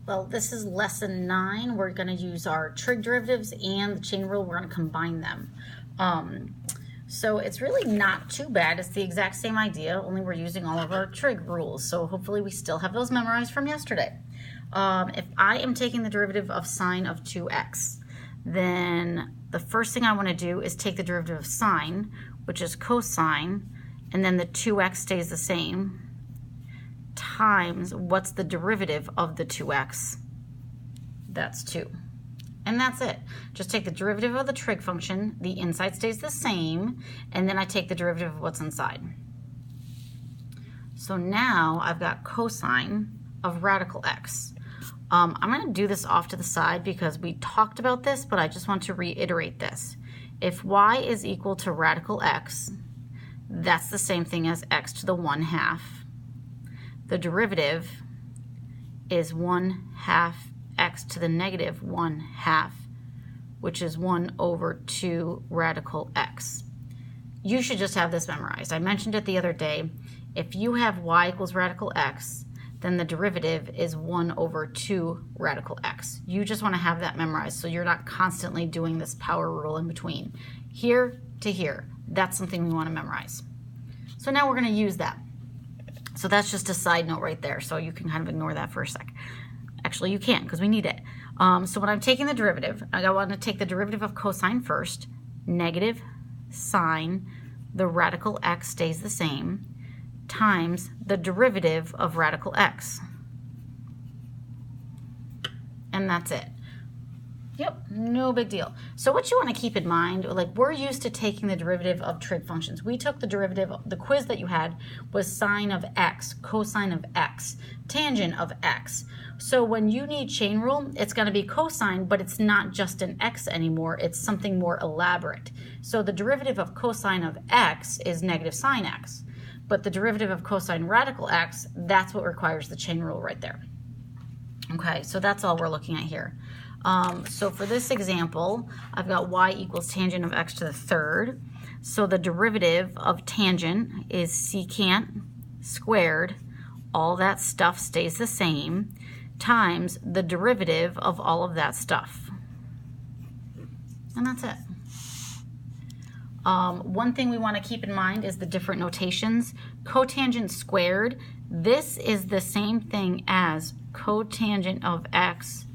Well, this is lesson 9. We're going to use our trig derivatives and the chain rule. We're going to combine them. So it's really not too bad. It's the exact same idea, only we're using all of our trig rules. So hopefully we still have those memorized from yesterday. If I am taking the derivative of sine of 2x, then the first thing I want to do is take the derivative of sine, which is cosine, and then the 2x stays the same, times what's the derivative of the 2x? That's 2. And that's it. Just take the derivative of the trig function, the inside stays the same, and then I take the derivative of what's inside. So now I've got cosine of radical x. I'm going to do this off to the side because we talked about this, but I just want to reiterate this. If y is equal to radical x, that's the same thing as x to the 1/2. The derivative is 1/2 x to the negative 1/2, which is 1/2 radical x. You should just have this memorized. I mentioned it the other day. If you have y equals radical x, then the derivative is 1/2 radical x. You just want to have that memorized so you're not constantly doing this power rule in between. Here to here, that's something we want to memorize. So now we're going to use that. So that's just a side note right there, so you can kind of ignore that for a sec. Actually, you can't because we need it. So when I'm taking the derivative, I want to take the derivative of cosine first, negative sine, the radical x stays the same, times the derivative of radical x. And that's it. Yep, no big deal. So what you want to keep in mind, like we're used to taking the derivative of trig functions. We took the derivative, the quiz that you had was sine of x, cosine of x, tangent of x. So when you need chain rule, it's going to be cosine, but it's not just an x anymore. It's something more elaborate. So the derivative of cosine of x is negative sine x. But the derivative of cosine radical x, that's what requires the chain rule right there. Okay, so that's all we're looking at here. So for this example, I've got y equals tangent of x to the 3rd. So the derivative of tangent is secant squared, all that stuff stays the same, times the derivative of all of that stuff. And that's it. One thing we want to keep in mind is the different notations. Cotangent squared, this is the same thing as cotangent of x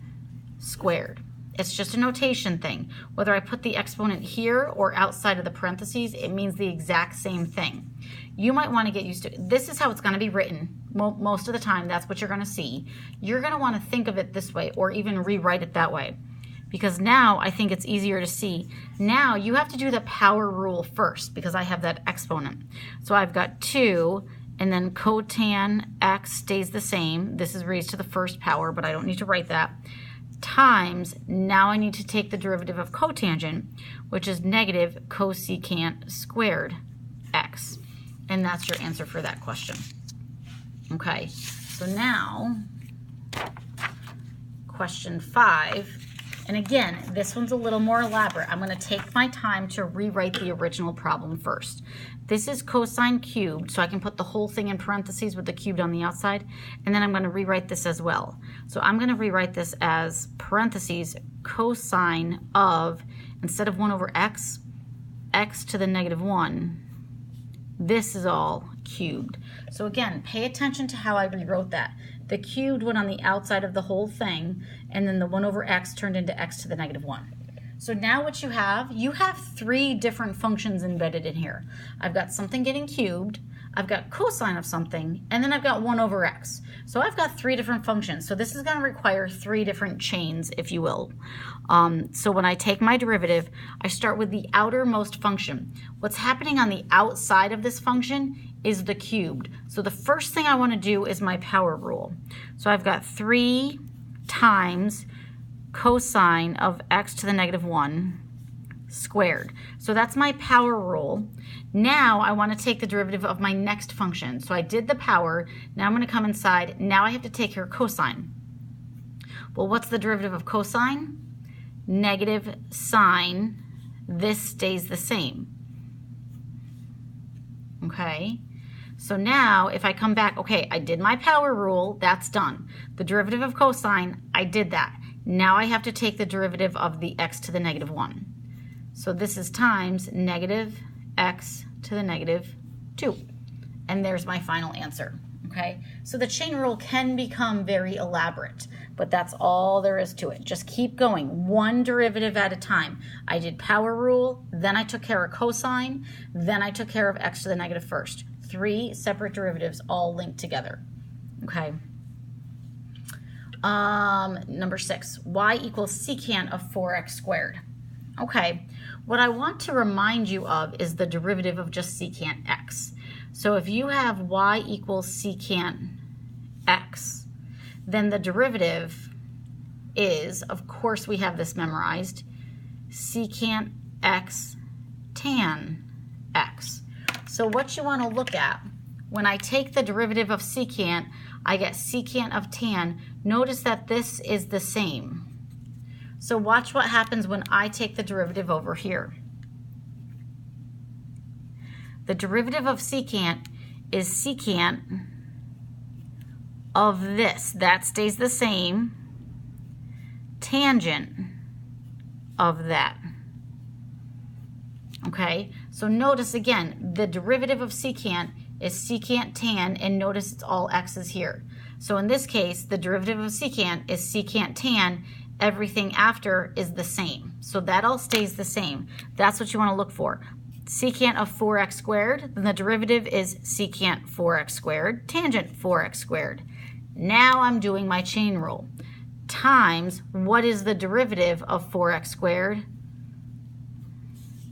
squared. It's just a notation thing. Whether I put the exponent here or outside of the parentheses, it means the exact same thing. You might want to get used to it. This is how it's going to be written. Most of the time, that's what you're going to see. You're going to want to think of it this way or even rewrite it that way. Because now I think it's easier to see. Now you have to do the power rule first because I have that exponent. So I've got 2 and then cotan x stays the same. This is raised to the first power, but I don't need to write that. Times, now I need to take the derivative of cotangent, which is negative cosecant squared x. And that's your answer for that question. Okay, so now question 5. And again, this one's a little more elaborate. I'm going to take my time to rewrite the original problem first. This is cosine cubed, so I can put the whole thing in parentheses with the cubed on the outside, and then I'm going to rewrite this as well. So I'm going to rewrite this as parentheses cosine of, instead of 1/x, x to the negative 1. This is all cubed. So again, pay attention to how I rewrote that. The cubed went on the outside of the whole thing, and then the 1/x turned into x to the negative 1. So now what you have 3 different functions embedded in here. I've got something getting cubed, I've got cosine of something, and then I've got 1/x. So I've got 3 different functions. So this is going to require 3 different chains, if you will. So when I take my derivative, I start with the outermost function. What's happening on the outside of this function is the cubed. So the first thing I want to do is my power rule. So I've got 3 times cosine of x to the negative 1 squared. So that's my power rule. Now I want to take the derivative of my next function. So I did the power. Now I'm going to come inside. Now I have to take care of cosine. Well, what's the derivative of cosine? Negative sine. This stays the same. Okay. So now if I come back, okay, I did my power rule, that's done. The derivative of cosine, I did that. Now I have to take the derivative of the x to the negative 1. So this is times negative x to the negative 2. And there's my final answer, okay? So the chain rule can become very elaborate, but that's all there is to it. Just keep going, one derivative at a time. I did power rule, then I took care of cosine, then I took care of x to the negative first. 3 separate derivatives all linked together, okay? Number 6, y equals secant of 4x squared. Okay, what I want to remind you of is the derivative of just secant x. So if you have y equals secant x, then the derivative is, of course we have this memorized, secant x tan x. So what you want to look at, when I take the derivative of secant, I get secant of tan. Notice that this is the same. So watch what happens when I take the derivative over here. The derivative of secant is secant of this. That stays the same. Tangent of that. Okay, so notice again, the derivative of secant is secant tan, and notice it's all x's here. So in this case, the derivative of secant is secant tan. Everything after is the same. So that all stays the same. That's what you want to look for. Secant of 4x squared, then the derivative is secant 4x squared, tangent 4x squared. Now I'm doing my chain rule. Times, what is the derivative of 4x squared?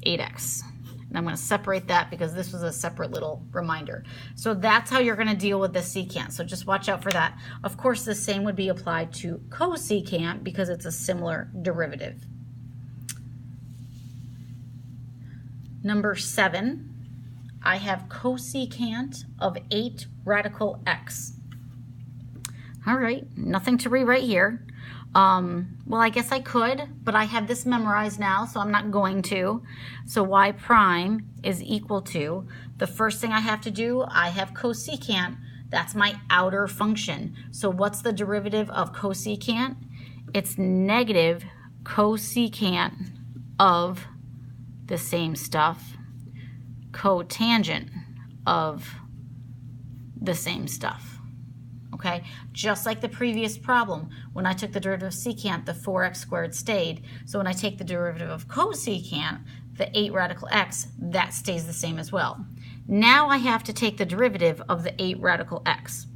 8x. And I'm going to separate that because this was a separate little reminder. So that's how you're going to deal with the secant. So just watch out for that. Of course, the same would be applied to cosecant because it's a similar derivative. Number 7, I have cosecant of 8 radical x. All right, nothing to rewrite here. Well, I guess I could, but I have this memorized now, so I'm not going to. So y prime is equal to, the first thing I have to do, I have cosecant. That's my outer function. So what's the derivative of cosecant? It's negative cosecant of the same stuff, cotangent of the same stuff. Okay, just like the previous problem, when I took the derivative of secant, the 4x squared stayed. So when I take the derivative of cosecant, the 8 radical x, that stays the same as well. Now I have to take the derivative of the 8 radical x.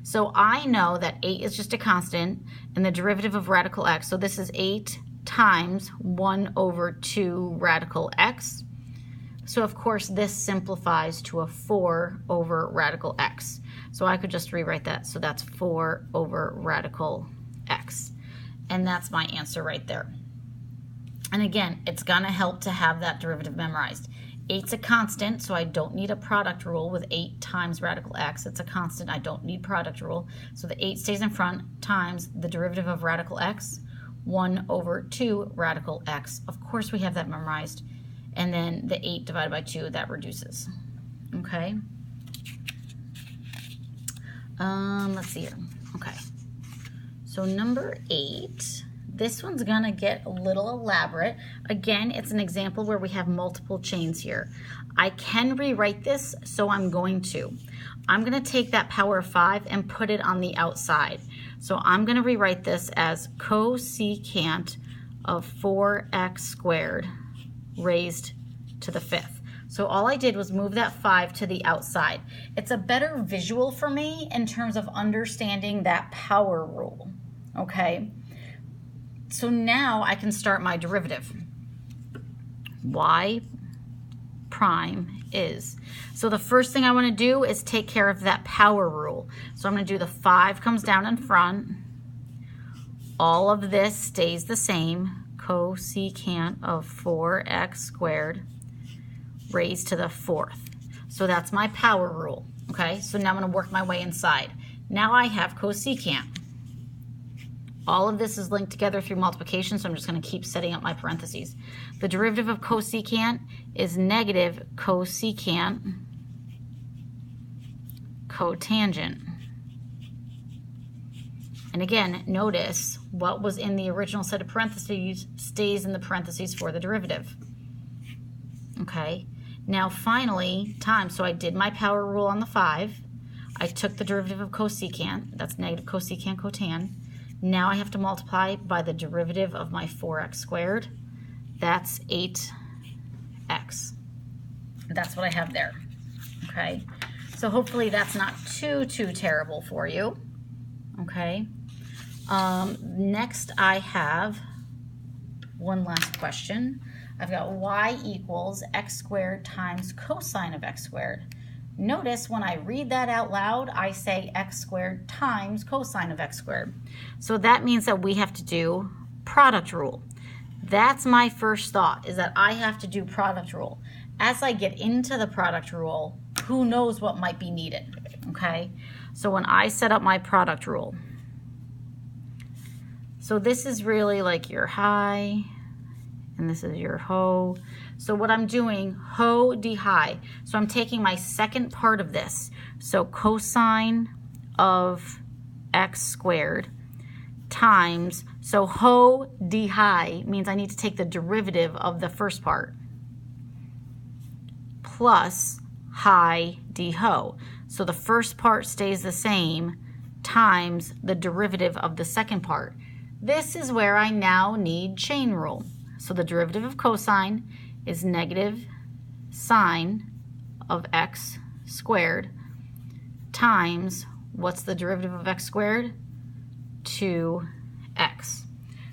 So I know that 8 is just a constant, and the derivative of radical x, so this is 8 times 1 over 2 radical x. So of course this simplifies to a 4 over radical x. So I could just rewrite that. So that's 4 over radical x. And that's my answer right there. And again, it's gonna help to have that derivative memorized. 8's a constant, so I don't need a product rule with 8 times radical x. It's a constant, I don't need product rule. So the 8 stays in front times the derivative of radical x, 1 over 2 radical x. Of course we have that memorized. And then the 8 divided by 2, that reduces. Okay. Let's see here. Okay. So number 8, this one's gonna get a little elaborate. Again, it's an example where we have multiple chains here. I can rewrite this, so I'm going to. I'm gonna take that power of 5 and put it on the outside. So I'm gonna rewrite this as cosecant of 4x squared raised to the 5th. So all I did was move that 5 to the outside. It's a better visual for me in terms of understanding that power rule, okay? So now I can start my derivative. Y prime is. So the first thing I want to do is take care of that power rule. So I'm going to do the 5 comes down in front. All of this stays the same. Cosecant of 4x squared raised to the 4th. So that's my power rule. Okay, so now I'm going to work my way inside. Now I have cosecant. All of this is linked together through multiplication, so I'm just going to keep setting up my parentheses. The derivative of cosecant is negative cosecant cotangent. And again, notice what was in the original set of parentheses stays in the parentheses for the derivative. Okay, now finally, times. So I did my power rule on the 5. I took the derivative of cosecant. That's negative cosecant cotan. Now I have to multiply by the derivative of my 4x squared. That's 8x. That's what I have there. Okay, so hopefully that's not too terrible for you. Okay, next I have one last question. I've got y equals x squared times cosine of x squared. Notice when I read that out loud, I say x squared times cosine of x squared. So that means that we have to do product rule. That's my first thought, is that I have to do product rule. As I get into the product rule, who knows what might be needed, okay? So when I set up my product rule, so this is really like your high, and this is your ho. So what I'm doing, ho d high. So I'm taking my second part of this. So cosine of x squared times, so ho d high means I need to take the derivative of the first part, plus high d ho. So the first part stays the same times the derivative of the second part. This is where I now need chain rule. So the derivative of cosine is negative sine of x squared times, what's the derivative of x squared? 2x.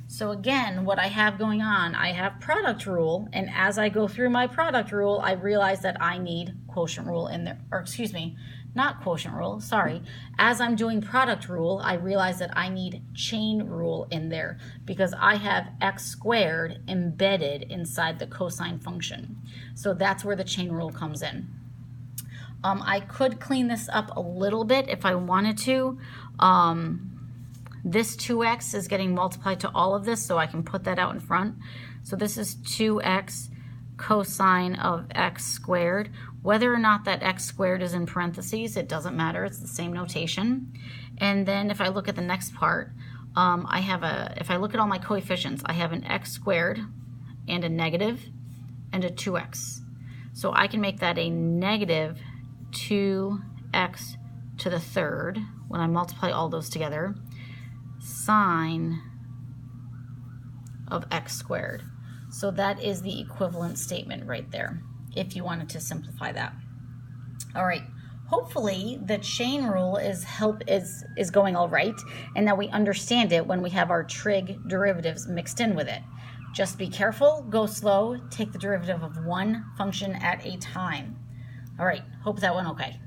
So again, what I have going on, I have product rule, and as I go through my product rule, I realize that I need quotient rule in there, or excuse me, not quotient rule, sorry. As I'm doing product rule, I realize that I need chain rule in there because I have x squared embedded inside the cosine function. So that's where the chain rule comes in. I could clean this up a little bit if I wanted to. This 2x is getting multiplied to all of this, so I can put that out in front. So this is 2x cosine of x squared. Whether or not that x squared is in parentheses, it doesn't matter. It's the same notation. And then if I look at the next part, if I look at all my coefficients, I have an x squared and a negative and a 2x. So I can make that a negative 2x to the third when I multiply all those together, sine of x squared. So that is the equivalent statement right there, if you wanted to simplify that. All right, hopefully the chain rule is going all right, and that we understand it when we have our trig derivatives mixed in with it. Just be careful, go slow, take the derivative of one function at a time. All right, hope that went okay.